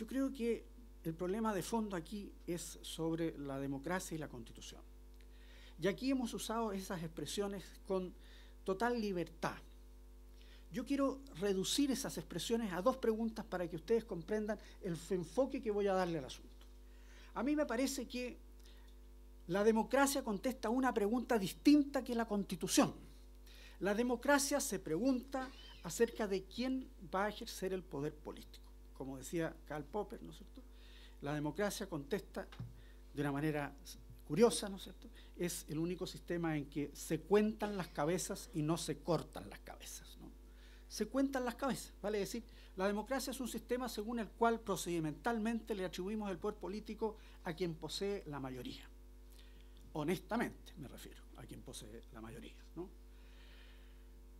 Yo creo que el problema de fondo aquí es sobre la democracia y la Constitución. Y aquí hemos usado esas expresiones con total libertad. Yo quiero reducir esas expresiones a dos preguntas para que ustedes comprendan el enfoque que voy a darle al asunto. A mí me parece que la democracia contesta una pregunta distinta que la Constitución. La democracia se pregunta acerca de quién va a ejercer el poder político. Como decía Karl Popper, ¿no es cierto? La democracia contesta de una manera curiosa, ¿no es cierto? Es el único sistema en que se cuentan las cabezas y no se cortan las cabezas, ¿no? Se cuentan las cabezas, vale decir, la democracia es un sistema según el cual procedimentalmente le atribuimos el poder político a quien posee la mayoría. Honestamente me refiero a quien posee la mayoría, ¿no?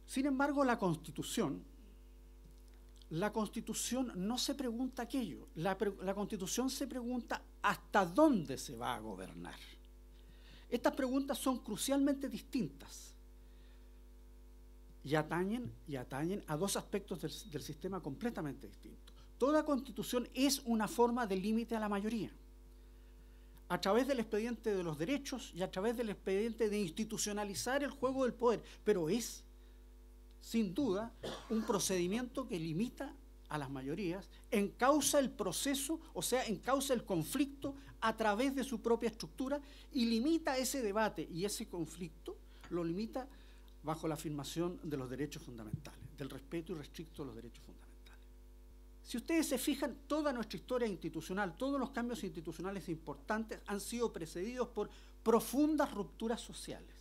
Sin embargo, la Constitución no se pregunta aquello. La Constitución se pregunta hasta dónde se va a gobernar. Estas preguntas son crucialmente distintas y atañen a dos aspectos del sistema completamente distintos. Toda Constitución es una forma de límite a la mayoría, a través del expediente de los derechos y a través del expediente de institucionalizar el juego del poder, pero es, sin duda, un procedimiento que limita a las mayorías, encausa el proceso, o sea, encausa el conflicto a través de su propia estructura y limita ese debate y ese conflicto, lo limita bajo la afirmación de los derechos fundamentales, del respeto irrestricto de los derechos fundamentales. Si ustedes se fijan, toda nuestra historia institucional, todos los cambios institucionales importantes han sido precedidos por profundas rupturas sociales.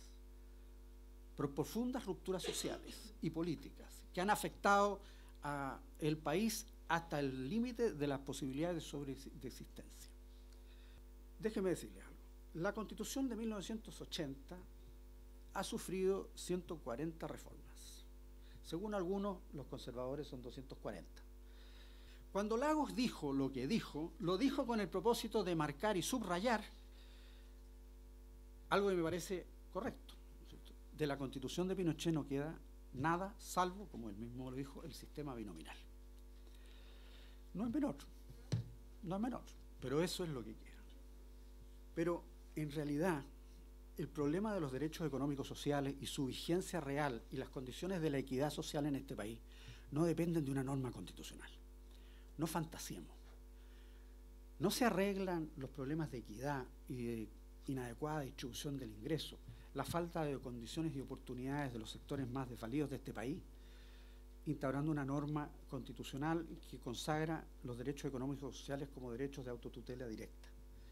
Profundas rupturas sociales y políticas que han afectado al país hasta el límite de las posibilidades de existencia. Déjeme decirles algo. La Constitución de 1980 ha sufrido 140 reformas. Según algunos, los conservadores son 240. Cuando Lagos dijo lo que dijo, lo dijo con el propósito de marcar y subrayar algo que me parece correcto. De la Constitución de Pinochet no queda nada, salvo, como él mismo lo dijo, el sistema binominal. No es menor, pero eso es lo que queda. Pero, en realidad, el problema de los derechos económicos sociales y su vigencia real y las condiciones de la equidad social en este país no dependen de una norma constitucional. No fantasiemos. No se arreglan los problemas de equidad y de inadecuada distribución del ingreso, la falta de condiciones y oportunidades de los sectores más desvalidos de este país, instaurando una norma constitucional que consagra los derechos económicos y sociales como derechos de autotutela directa.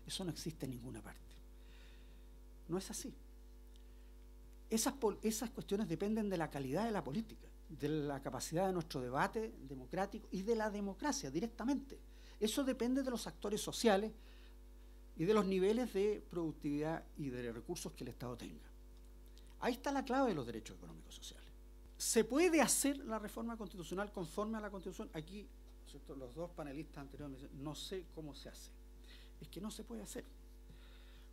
Eso no existe en ninguna parte. No es así. Esas cuestiones dependen de la calidad de la política, de la capacidad de nuestro debate democrático y de la democracia directamente. Eso depende de los actores sociales y de los niveles de productividad y de recursos que el Estado tenga. Ahí está la clave de los derechos económicos sociales. ¿Se puede hacer la reforma constitucional conforme a la Constitución? Aquí, ¿cierto?, los dos panelistas anteriores me dicen, no sé cómo se hace. Es que no se puede hacer.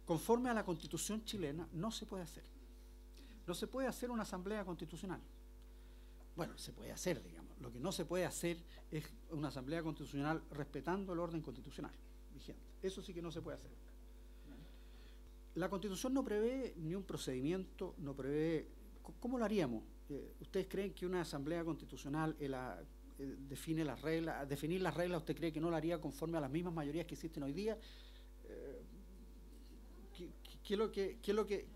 Conforme a la Constitución chilena, no se puede hacer. No se puede hacer una asamblea constitucional. Bueno, se puede hacer, digamos. Lo que no se puede hacer es una asamblea constitucional respetando el orden constitucional vigente. Eso sí que no se puede hacer. La Constitución no prevé ni un procedimiento, no prevé... ¿Cómo lo haríamos? ¿Ustedes creen que una asamblea constitucional definir las reglas, usted cree que no lo haría conforme a las mismas mayorías que existen hoy día? ¿Qué es lo que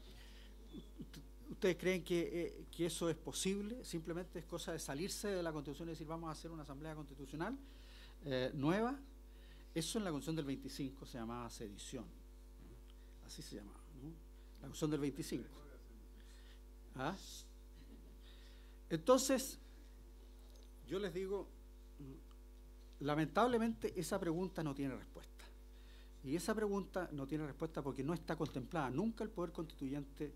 ustedes creen que eso es posible? Simplemente es cosa de salirse de la Constitución y decir vamos a hacer una asamblea constitucional nueva. Eso en la Constitución del 25 se llamaba sedición, ¿no? Así se llamaba, ¿no? La Constitución del 25. ¿Ah? Entonces, yo les digo, lamentablemente esa pregunta no tiene respuesta. Y esa pregunta no tiene respuesta porque no está contemplada. Nunca el poder constituyente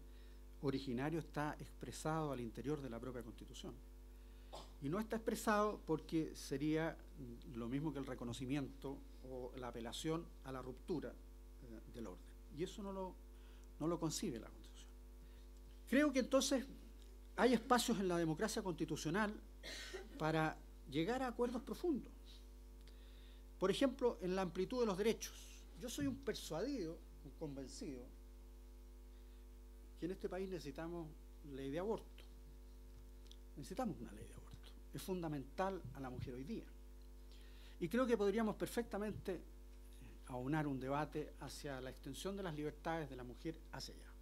originario está expresado al interior de la propia Constitución. Y no está expresado porque sería lo mismo que el reconocimiento o la apelación a la ruptura del orden. Y eso no lo concibe la Constitución. Creo que entonces hay espacios en la democracia constitucional para llegar a acuerdos profundos. Por ejemplo, en la amplitud de los derechos. Yo soy un persuadido, un convencido, que en este país necesitamos ley de aborto. Necesitamos una ley de aborto. Es fundamental a la mujer hoy día. Y creo que podríamos perfectamente aunar un debate hacia la extensión de las libertades de la mujer hacia allá.